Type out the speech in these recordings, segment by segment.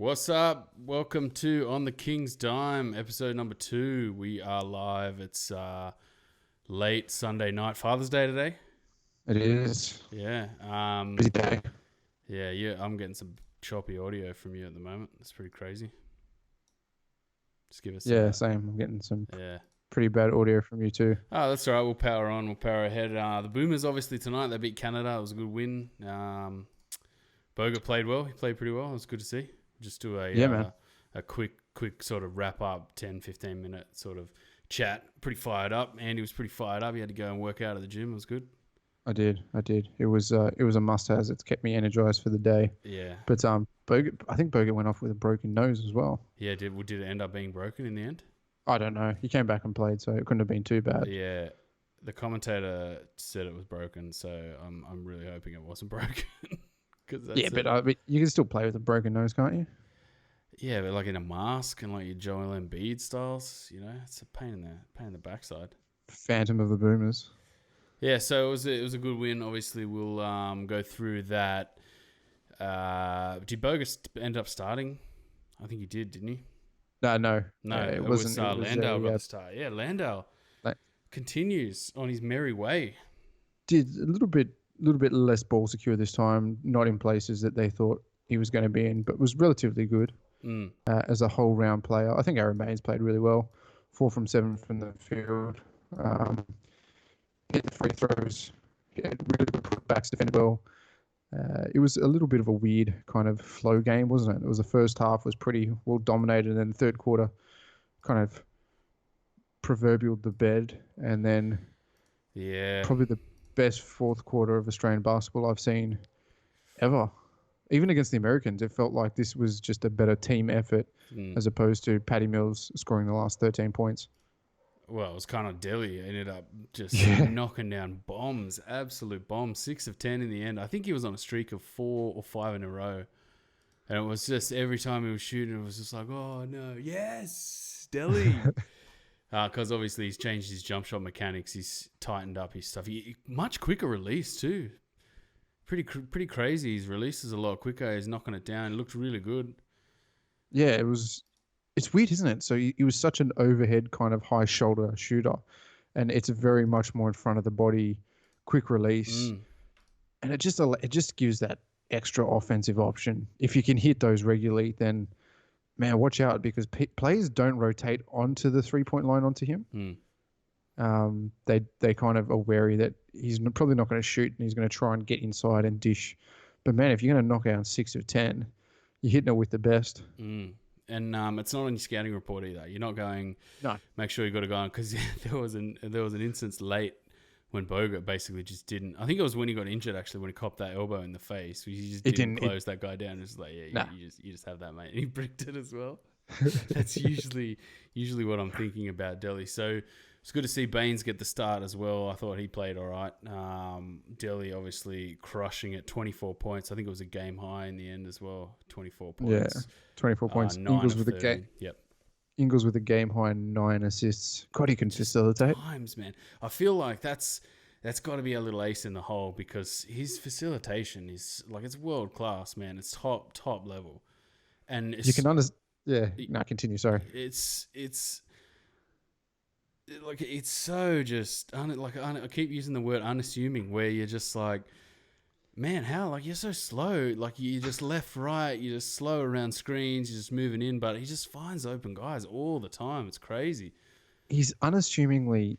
What's up? Welcome to On the King's Dime, episode number 2. We are live. It's late Sunday night, Father's Day today. It is. Yeah. Busy day. Yeah. I'm getting some choppy audio from you at the moment. It's pretty crazy. Just give us. Yeah, same. I'm getting some Yeah. pretty bad audio from you too. Oh, that's all right. We'll power on. We'll power ahead. The Boomers, obviously, tonight, they beat Canada. It was a good win. Bogut played well. He played pretty well. It was good to see. Just do a quick sort of wrap up, 10, 15 minute sort of chat. Pretty fired up. Andy was pretty fired up. He had to go and work out at the gym. It was good. I did. It was a must-have. It's kept me energized for the day. Yeah. But Bogut, I think Bogut went off with a broken nose as well. Yeah. Did it end up being broken in the end? I don't know. He came back and played, so it couldn't have been too bad. Yeah. The commentator said it was broken, so I'm really hoping it wasn't broken. But you can still play with a broken nose, can't you? Yeah, but like in a mask and like your Joel Embiid styles, it's a pain in the backside. Phantom of the Boomers. Yeah, so it was a good win. Obviously, we'll go through that. Did Bogus end up starting? I think he did, didn't he? No. It wasn't. Landau got the start. Yeah, Landau continues on his merry way. Did a little bit less ball secure this time. Not in places that they thought he was going to be in, but was relatively good as a whole round player. I think Aaron Baines played really well. 4 from 7 from the field. Hit the free throws. Really good putbacks, defended well. It was a little bit of a weird kind of flow game, wasn't it? It was the first half was pretty well dominated, and then the third quarter kind of proverbial the bed, and then probably the best fourth quarter of Australian basketball I've seen ever. Even against the Americans, it felt like this was just a better team effort as opposed to Patty Mills scoring the last 13 points. Well, it was kind of Delhi. Ended up just knocking down bombs, absolute bombs. 6 of 10 in the end. I think he was on a streak of 4 or 5 in a row. And it was just every time he was shooting, it was just like, oh, no, yes, Delhi. Because obviously he's changed his jump shot mechanics. He's tightened up his stuff. Much quicker release too. Pretty crazy. His release is a lot quicker. He's knocking it down. It looked really good. Yeah, it was. It's weird, isn't it? So he was such an overhead kind of high shoulder shooter, and it's very much more in front of the body, quick release, and it just gives that extra offensive option. If you can hit those regularly, then man, watch out, because players don't rotate onto the 3-point line onto him. They kind of are wary that he's probably not going to shoot, and he's going to try and get inside and dish. But man, if you're going to knock out 6 of 10, you're hitting it with the best. And it's not on your scouting report either. You're not going. No. Make sure you got to go on, because there was an instance late when Bogut basically just didn't. I think it was when he got injured, actually, when he copped that elbow in the face. He just didn't close that guy down. It's like, you just have that, mate. And he bricked it as well. That's usually what I'm thinking about Delhi. So it's good to see Baines get the start as well. I thought he played all right. Delhi obviously crushing it, 24 points. I think it was a game high in the end as well. 24 points. Yeah, 24 points. Ingles with a game. Yep. Ingles with a game high 9 assists. God, he can facilitate. Times, man. I feel like that's got to be a little ace in the hole, because his facilitation is like, it's world class, man. It's top level, and you can understand. Yeah. No, continue. Sorry. It's like, it's so just I keep using the word unassuming, where you're just like, man, how, like, you're so slow, like you just left, right, you're just slow around screens, you're just moving in, but he just finds open guys all the time. It's crazy. He's unassumingly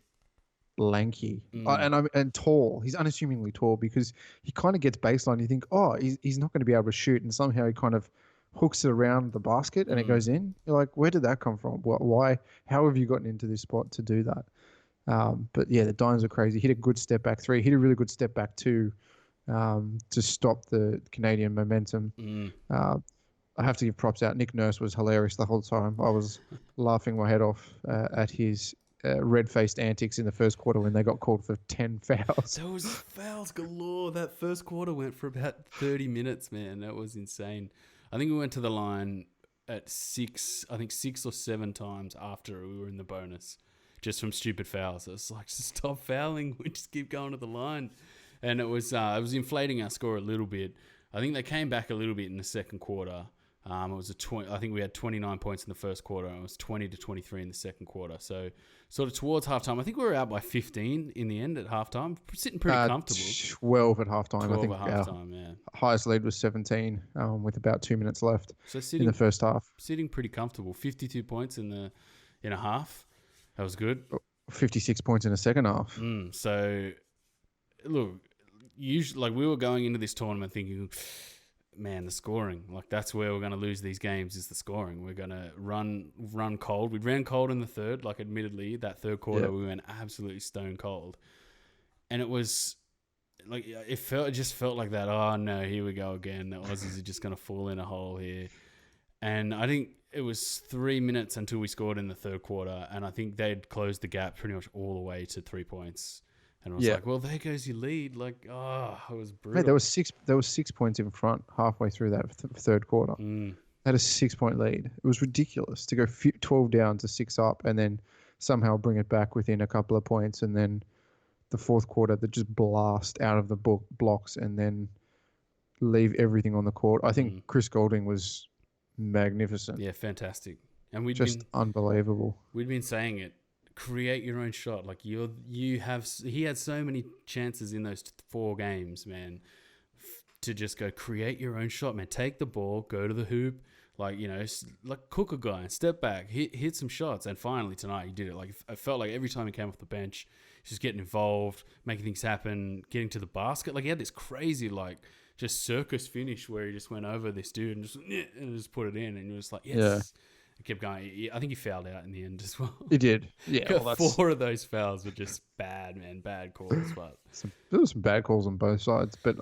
lanky and tall. He's unassumingly tall, because he kind of gets baseline. You think, oh, he's not going to be able to shoot, and somehow he kind of hooks it around the basket and it goes in. You're like, where did that come from? Why? How have you gotten into this spot to do that? But yeah, the Dimes are crazy. Hit a good step back 3. Hit a really good step back 2 to stop the Canadian momentum. I have to give props out. Nick Nurse was hilarious the whole time. I was laughing my head off at his red-faced antics in the first quarter when they got called for 10 fouls. There was fouls galore. That first quarter went for about 30 minutes, man. That was insane. I think we went to the line at 6 or 7 times after we were in the bonus, just from stupid fouls. It's like, just stop fouling. We just keep going to the line. And it was inflating our score a little bit. I think they came back a little bit in the second quarter. It was I think we had 29 points in the first quarter, and it was 20-23 in the second quarter. So sort of towards halftime, I think we were out by 15 in the end at halftime, sitting pretty comfortable. 12 at halftime. 12 I think at halftime, yeah. Highest lead was 17 with about 2 minutes left in the first half. Sitting pretty comfortable. 52 points in a half. That was good. 56 points in the second half. So, look, usually, like, we were going into this tournament thinking, man, the scoring, like, that's where we're going to lose these games, is the scoring. We're going to run cold. We ran cold in the third, like, admittedly, that third quarter, we went absolutely stone cold. And it was, like, it just felt like that, oh, no, here we go again. The Aussies are just going to fall in a hole here. And I think it was 3 minutes until we scored in the third quarter, and I think they'd closed the gap pretty much all the way to 3 points. And I was like, well, there goes your lead. Like, oh, it was brutal. Mate, there was 6 points in front halfway through that third quarter. They had a 6-point lead. It was ridiculous to go 12 down to 6 up and then somehow bring it back within a couple of points. And then the fourth quarter, they just blast out of the blocks and then leave everything on the court. I think Chris Goulding was magnificent. Yeah, fantastic. And unbelievable. We'd been saying it. Create your own shot. Like he had so many chances in those 4 games, man, to just go create your own shot, man. Take the ball, go to the hoop, like, you know, like cook a guy and step back, hit some shots. And finally tonight he did it. Like, I felt like every time he came off the bench, he's just getting involved, making things happen, getting to the basket. Like, he had this crazy, like, just circus finish where he just went over this dude and just put it in, and he was like, yes. Yeah. He kept going. I think he fouled out in the end as well. He did. Yeah. Well, 4 of those fouls were just bad, man. Bad calls. But there were some bad calls on both sides. But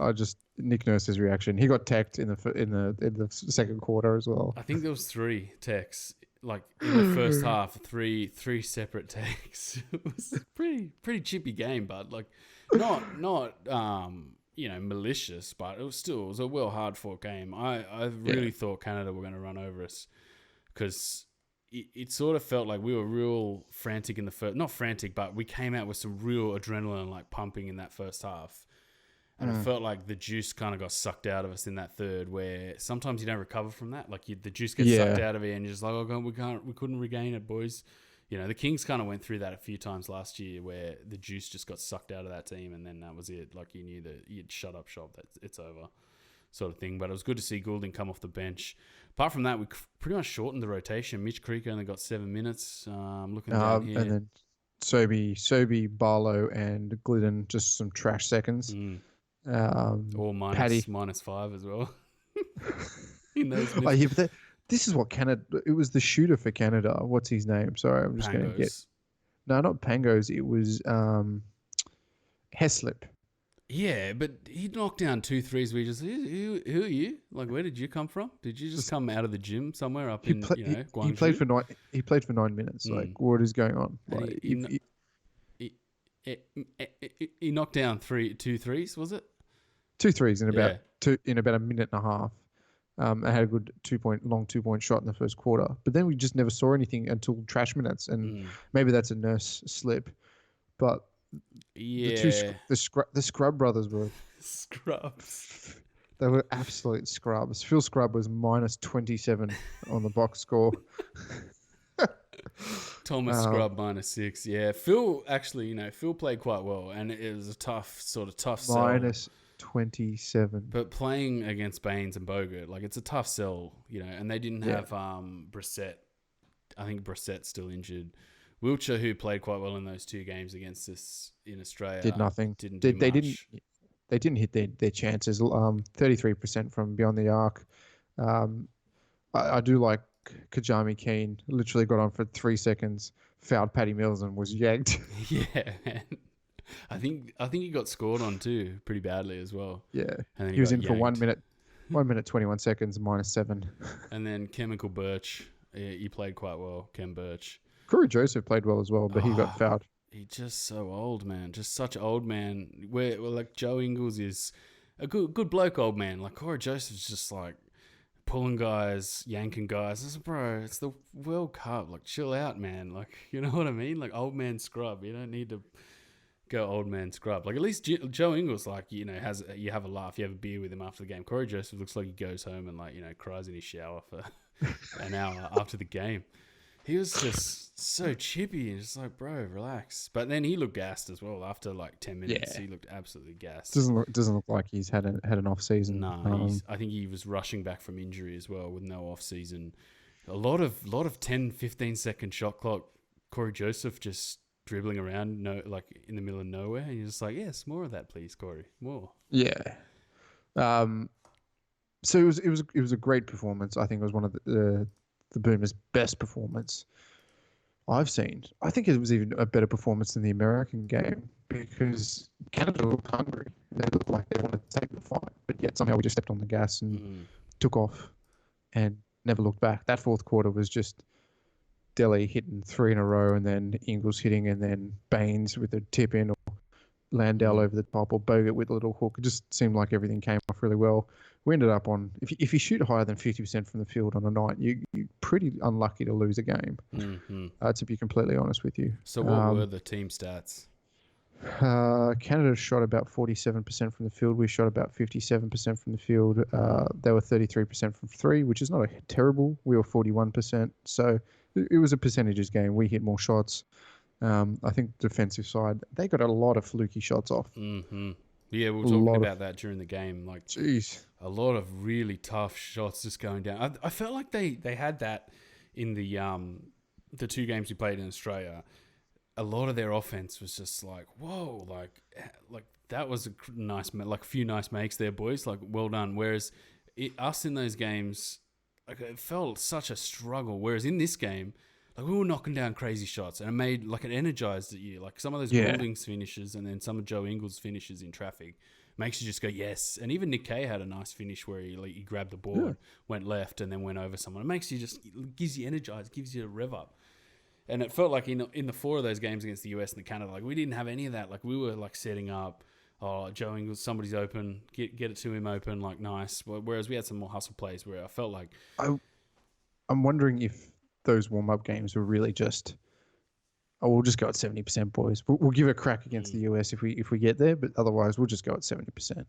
Nick Nurse's reaction. He got teched in the second quarter as well. I think there was 3 techs. Like in the first half, three separate techs. It was pretty chippy game, but like not you know, malicious, but it was a well hard fought game. I really thought Canada were going to run over us, because it sort of felt like we were real frantic in the first, not frantic, but we came out with some real adrenaline like pumping in that first half. And it felt like the juice kind of got sucked out of us in that third, where sometimes you don't recover from that. Like the juice gets sucked out of you and you're just like, oh God, we couldn't regain it, boys. You know, the Kings kind of went through that a few times last year, where the juice just got sucked out of that team, and then that was it. Like, you knew that you'd shut up shop, that it's over, sort of thing. But it was good to see Goulding come off the bench. Apart from that, we pretty much shortened the rotation. Mitch Creek only got 7 minutes. Looking down here. And then Sobe, Barlow, and Glidden, just some trash seconds. Or -5 as well. In those minutes. Oh, yeah, but this is what Canada. It was the shooter for Canada. What's his name? Sorry, I'm just going to get. No, not Pangos. It was Heslip. Yeah, but he knocked down 2 threes. We just, who are you? Like, where did you come from? Did you just come out of the gym somewhere up in Guangzhou? He played for 9 minutes. Like, what is going on? Like, he knocked down 2 threes. Was it 2 threes in about a minute and a half? I had a good long 2-point shot in the first quarter, but then we just never saw anything until trash minutes, and maybe that's a Nurse slip, but the Scrub brothers were scrubs. They were absolute scrubs. Phil Scrub was -27 on the box score. Thomas Scrub -6. Yeah, Phil actually, Phil played quite well, and it was a tough sell. -27. But playing against Baines and Bogut, like, it's a tough sell, and they didn't have Brissett. I think Brissett's still injured. Wiltshire, who played quite well in those 2 games against us in Australia, did nothing. They didn't hit their chances. 33% from beyond the arc. I do like Kajami Keane. Literally got on for 3 seconds, fouled Paddy Mills and was yanked. Yeah, man. I think he got scored on too, pretty badly as well. Yeah, and then he was in for 1 minute, 1 minute 21 seconds, -7. And then Chemical Birch, he played quite well. Ken Birch. Corey Joseph played well as well, but he got fouled. He's just so old, man. Just such an old man. Where like Joe Ingles is a good bloke, old man. Like Corey Joseph's just like pulling guys, yanking guys. It's, bro, it's the World Cup. Like, chill out, man. Like, you know what I mean? Like, old man scrub. You don't need to go old man scrub. Like at least Joe Ingles, like, you know, you have a laugh, you have a beer with him after the game. Corey Joseph looks like he goes home and, like, you know, cries in his shower for an hour after the game. He was just so chippy and just like, bro, relax. But then he looked gassed as well. After like 10 minutes, he looked absolutely gassed. Doesn't look like he's had an off season. No, I think he was rushing back from injury as well with no off season. A lot of 10, 15 second shot clock. Corey Joseph just dribbling around, like in the middle of nowhere. And you're just like, yes, more of that, please, Corey, more. Yeah. So it was a great performance. I think it was one of the Boomers' best performance I've seen. I think it was even a better performance than the American game because Canada looked hungry. They looked like they wanted to take the fight, but yet somehow we just stepped on the gas and took off and never looked back. That fourth quarter was just Delhi hitting 3 in a row and then Ingles hitting and then Baines with a tip in or Landell over the top or Bogut with a little hook. It just seemed like everything came off really well. We ended up on, if you shoot higher than 50% from the field on a night, you're pretty unlucky to lose a game, to be completely honest with you. So what were the team stats? Canada shot about 47% from the field. We shot about 57% from the field. They were 33% from 3, which is not terrible. We were 41%. So it was a percentages game. We hit more shots. I think defensive side, they got a lot of fluky shots off. Mm-hmm. Yeah, we were talking about that during the game. Like, jeez, a lot of really tough shots just going down. I felt like they had that in the 2 games we played in Australia. A lot of their offense was just like, whoa, like that was a nice, like a few nice makes there, boys. Like, well done. Whereas us in those games, like, it felt such a struggle. Whereas in this game, like, we were knocking down crazy shots, and it energized you. Like some of those Holdings finishes, and then some of Joe Ingles' finishes in traffic, makes you just go yes. And even Nick Kay had a nice finish where he grabbed the ball, went left, and then went over someone. It makes you it gives you energized, gives you a rev up. And it felt like in the 4 of those games against the US and the Canada, like we didn't have any of that. Like we were like setting up, Joe Ingles, somebody's open, get it to him open, like nice. Whereas we had some more hustle plays where I felt like I'm wondering if those warm-up games were really just, we'll just go at 70%, boys. We'll give it a crack against the US if we get there, but otherwise we'll just go at 70%.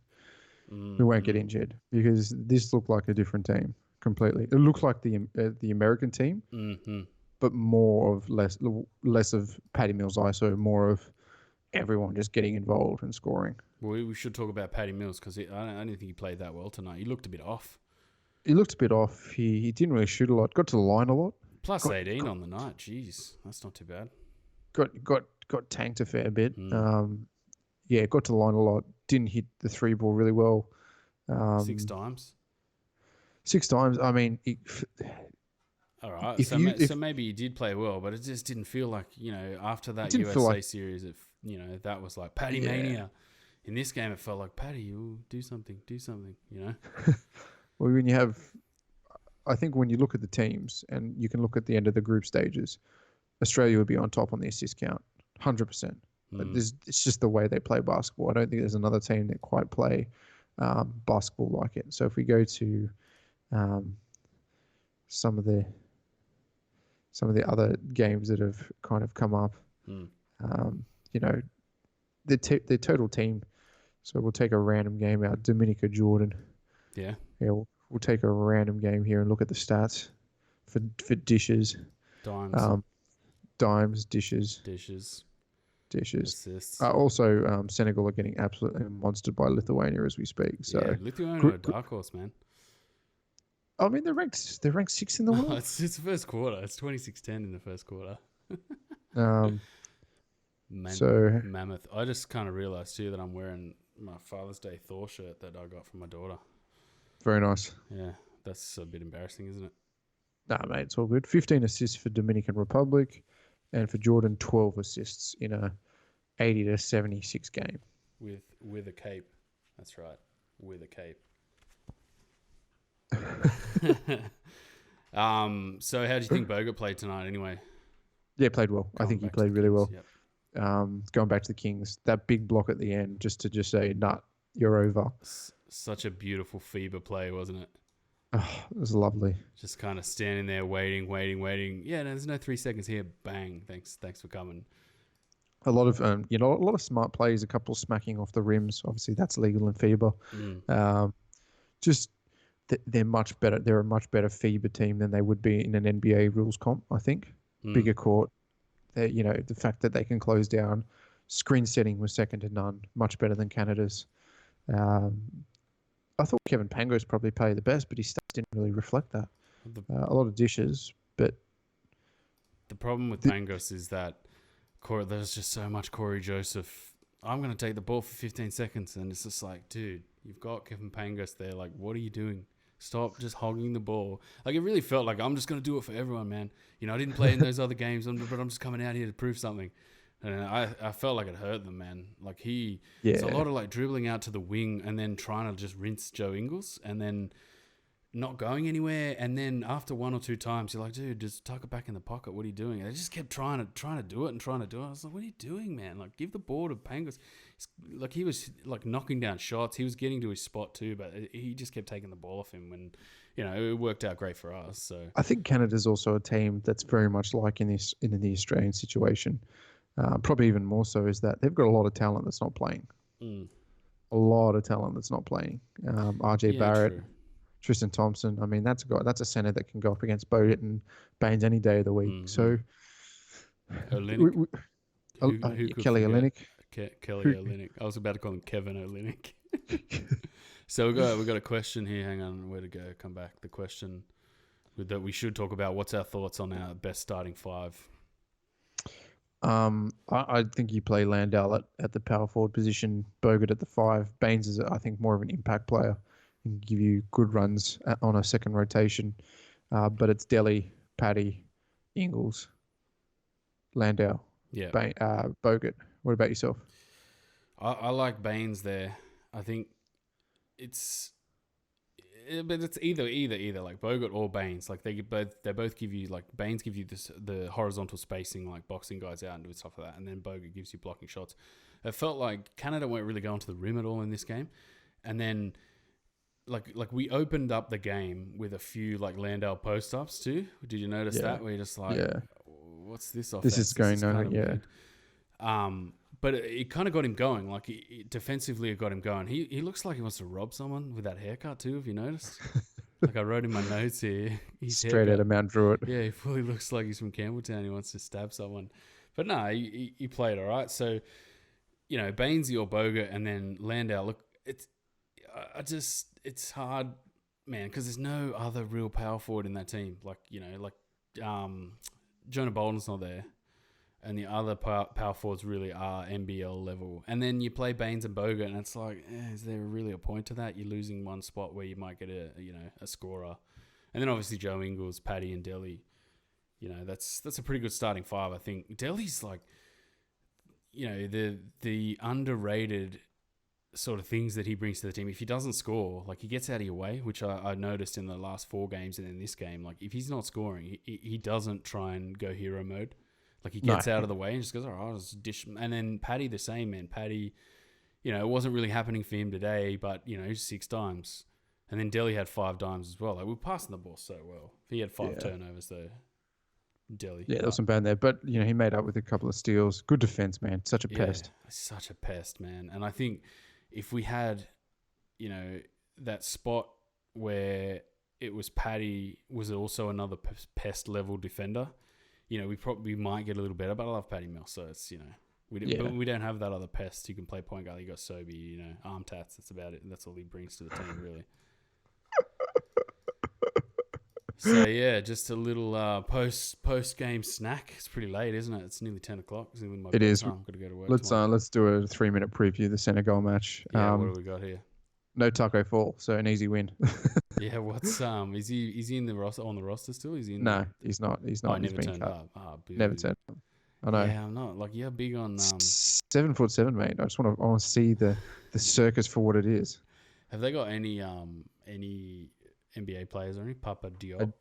We won't get injured because this looked like a different team completely. It looked like the American team, but less of Patty Mills ISO, more of everyone just getting involved and scoring. Well, we should talk about Patty Mills because I don't think he played that well tonight. He looked a bit off. He looked a bit off. He didn't really shoot a lot. Got to the line a lot. Plus 18 on the night. Jeez, that's not too bad. Got tanked a fair bit. Got to the line a lot. Didn't hit the 3 ball really well. 6 times. 6 times. I mean, all right. So maybe he did play well, but it just didn't feel like, after that USA series, that was like Paddy Mania. In this game, it felt like Paddy, you do something. Well, I think when you look at the teams and you can look at the end of the group stages, Australia would be on top on the assist count, 100%. But it's just the way they play basketball. I don't think there's another team that quite play basketball like it. So if we go to some of the other games that have kind of come up, the total team. So we'll take a random game out. Dominica Jordan. Yeah. Yeah. We'll take a random game here and look at the stats for dishes. Dimes, dishes. Assists. Also, Senegal are getting absolutely monstered by Lithuania as we speak. So Lithuania are a dark horse, man. I mean, they're ranked 6th in the world. It's the first quarter. It's 26-10 in the first quarter. Mammoth. I just kind of realized too that I'm wearing my Father's Day Thor shirt that I got from my daughter. Very nice. Yeah, that's a bit embarrassing, isn't it? Nah, mate, it's all good. 15 assists for Dominican Republic, and for Jordan, 12 assists in a 80-76 game. With a cape. That's right. With a cape. So how do you think Bogut played tonight anyway? Yeah, played well. I think he played really well. Yep. Going back to the Kings, that big block at the end just to say, you're over. Such a beautiful Fiba play, wasn't it? Oh, it was lovely. Just kind of standing there waiting. Yeah, no, there's no 3 seconds here. Bang. Thanks for coming. a lot of a lot of smart plays, a couple smacking off the rims. Obviously, that's legal in FIBA. Just they're much better. They're a much better FIBA team than they would be in an NBA rules comp. I think bigger court. The fact that they can close down, screen setting was second to none. Much better than Canada's. I thought Kevin Pangos probably played the best, but his stats didn't really reflect that. A lot of dishes, but the problem with Pangos is that there's just so much Corey Joseph. I'm going to take the ball for 15 seconds, and it's just like, dude, you've got Kevin Pangos there. Like, what are you doing? Stop just hogging the ball. Like, it really felt like I'm just going to do it for everyone, man. I didn't play in those other games, but I'm just coming out here to prove something. And I felt like it hurt them, man. Like, it's a lot of, like, dribbling out to the wing and then trying to just rinse Joe Ingles and then not going anywhere. And then after one or two times, you're like, dude, just tuck it back in the pocket. What are you doing? And they just kept trying to do it. I was like, what are you doing, man? Like, give the ball to Pangos. Like, he was, like, knocking down shots. He was getting to his spot too, but he just kept taking the ball off him when, it worked out great for us. So I think Canada's also a team that's very much like in the Australian situation. Probably even more so is that they've got a lot of talent that's not playing. A lot of talent that's not playing. RJ Barrett, true. Tristan Thompson. I mean, that's a center that can go up against Bogut and Baines any day of the week. So Olynyk. Kelly Olynyk. Kelly Olynyk. I was about to call him Kevin Olynyk. So we got a question here. Hang on, where to go? Come back. The question that we should talk about. What's our thoughts on our best starting five? I think you play Landau at the power forward position, Bogut at the 5. Baines is, I think, more of an impact player and give you good runs on a second rotation. But it's Delhi, Paddy, Ingles, Landau, Bogut. What about yourself? I like Baines there. I think but it's either like Bogut or Baines. Like they both give you, like, Baines give you the horizontal spacing, like boxing guys out and doing stuff like that, and then Bogut gives you blocking shots. It felt like Canada weren't really going to the rim at all in this game, and then like we opened up the game with a few, like, Landau post ups too. Did you notice that? Where you're just like, what's this offense? This is going on, weird. But it kind of got him going. Like, defensively, it got him going. He looks like he wants to rob someone with that haircut too, have you noticed? Like, I wrote in my notes here. He's straight out of Mount Druitt. Yeah, he fully looks like he's from Campbelltown. He wants to stab someone. But no, he played all right. So, Bainesy or Bogut and then Landau. Look, it's hard, man, because there's no other real power forward in that team. Like, Jonah Bolden's not there. And the other power forwards really are NBL level. And then you play Baines and Bogut, and it's like, is there really a point to that? You're losing one spot where you might get a scorer. And then obviously Joe Ingles, Paddy, and Delhi. That's a pretty good starting 5, I think. Delhi's like, the underrated sort of things that he brings to the team. If he doesn't score, like, he gets out of your way, which I noticed in the last 4 games and in this game. Like, if he's not scoring, he doesn't try and go hero mode. Like, he gets out of the way and just goes, all right, I'll just dish. And then Paddy the same, man. Paddy, it wasn't really happening for him today, but, 6 times. And then Delhi had 5 times as well. Like, we're passing the ball so well. He had 5 turnovers, though. Delhi. Yeah, there was some bad there. But, he made up with a couple of steals. Good defense, man. Such a pest. Such a pest, man. And I think if we had, that spot where it was Paddy was also another pest level defender, we might get a little better, but I love Paddy Mills, so it's, but we don't have that other pest who can play point guard. You got Sobey, arm tats. That's about it. That's all he brings to the team, really. So yeah, just a little post game snack. It's pretty late, isn't it? It's nearly 10 o'clock. It is. I've got to go to work. Let's do a 3-minute preview of the Senegal match. Yeah, what do we got here? No Taco Fall, so an easy win. Yeah, what's is he in the roster, on the roster still? Is he in he's not. He's not. Oh, never turned up. Never turned up. I know. Yeah, I'm not. Like, you're big on 7'7", mate. I want to see the circus for what it is. Have they got any NBA players or any Papa Diop?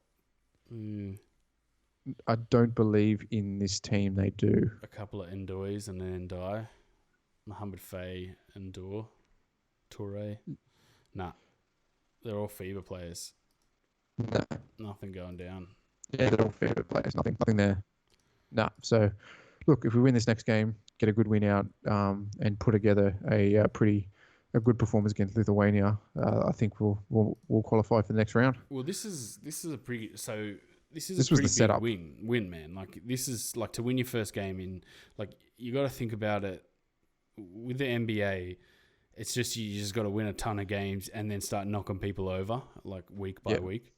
I don't believe in this team they do. A couple of Ndois and then Ndai. Mohamed Faye, Ndour, Toure. Nah. They're all FIBA players. No. Nothing going down. Yeah, they're all FIBA players. Nothing there. Nah. So, look, if we win this next game, get a good win out, and put together a good performance against Lithuania, I think we'll qualify for the next round. Well, this is a pretty This is This a was pretty the setup. big win, man. Like, this is like to win your first game in, like, you got to think about it with the NBA. It's just, you just got to win a ton of games and then start knocking people over, like, week by week.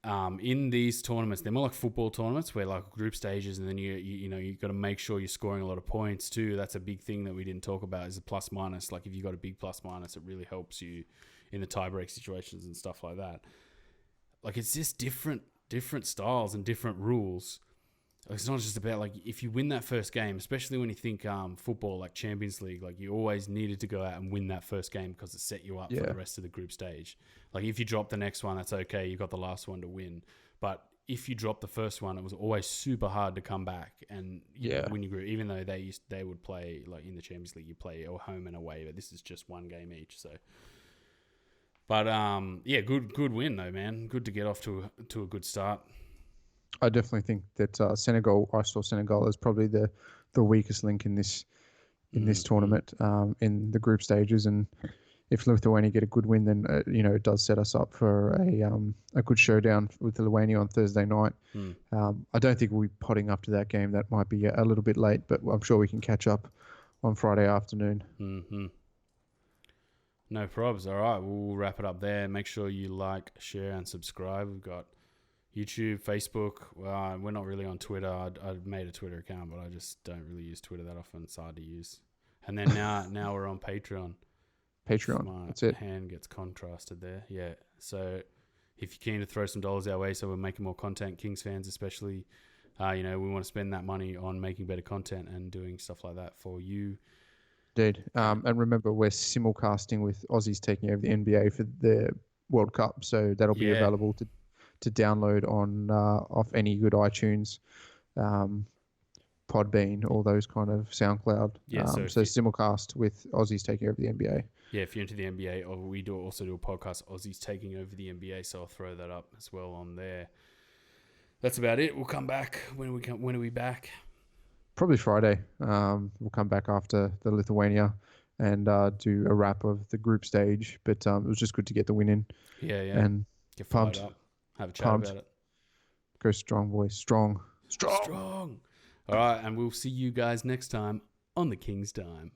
In these tournaments, they're more like football tournaments where, like, group stages, and then you know, you got to make sure you're scoring a lot of points too. That's a big thing that we didn't talk about, is a plus minus. Like, if you got a big plus minus, it really helps you in the tiebreak situations and stuff like that. Like, it's just different styles and different rules. It's not just about, like, if you win that first game, especially when you think football, like Champions League, like, you always needed to go out and win that first game because it set you up for the rest of the group stage. Like, if you drop the next one, that's okay. You got the last one to win. But if you drop the first one, it was always super hard to come back and win your group. Even though they would play, like, in the Champions League, you play home and away, but this is just one game each. So, but good win though, man. Good to get off to a good start. I definitely think that Senegal. I saw Senegal as probably the weakest link in this tournament, in the group stages. And if Lithuania get a good win, then it does set us up for a good showdown with Lithuania on Thursday night. I don't think we'll be potting up to that game. That might be a little bit late, but I'm sure we can catch up on Friday afternoon. Mm-hmm. No probs. All right, we'll wrap it up there. Make sure you like, share, and subscribe. We've got YouTube, Facebook. Well, we're not really on Twitter. I made a Twitter account, but I just don't really use Twitter that often. It's hard to use. And then now we're on Patreon. That's it. My hand gets contrasted there. Yeah. So if you're keen to throw some dollars our way, so we're making more content, Kings fans especially, we want to spend that money on making better content and doing stuff like that for you. Indeed. And remember, we're simulcasting with Aussies taking over the NBA for the World Cup, so that'll be available to download on off any good iTunes, Podbean, all those kind of SoundCloud. Yeah, so simulcast with Aussies taking over the NBA. Yeah, if you're into the NBA, or we also do a podcast, Aussies taking over the NBA, so I'll throw that up as well on there. That's about it. We'll come back. When are we back? Probably Friday. We'll come back after the Lithuania and do a wrap of the group stage. But it was just good to get the win in. Yeah. And get pumped up. Have a chat about it. Go strong, boys. Strong. All right, and we'll see you guys next time on the King's Time.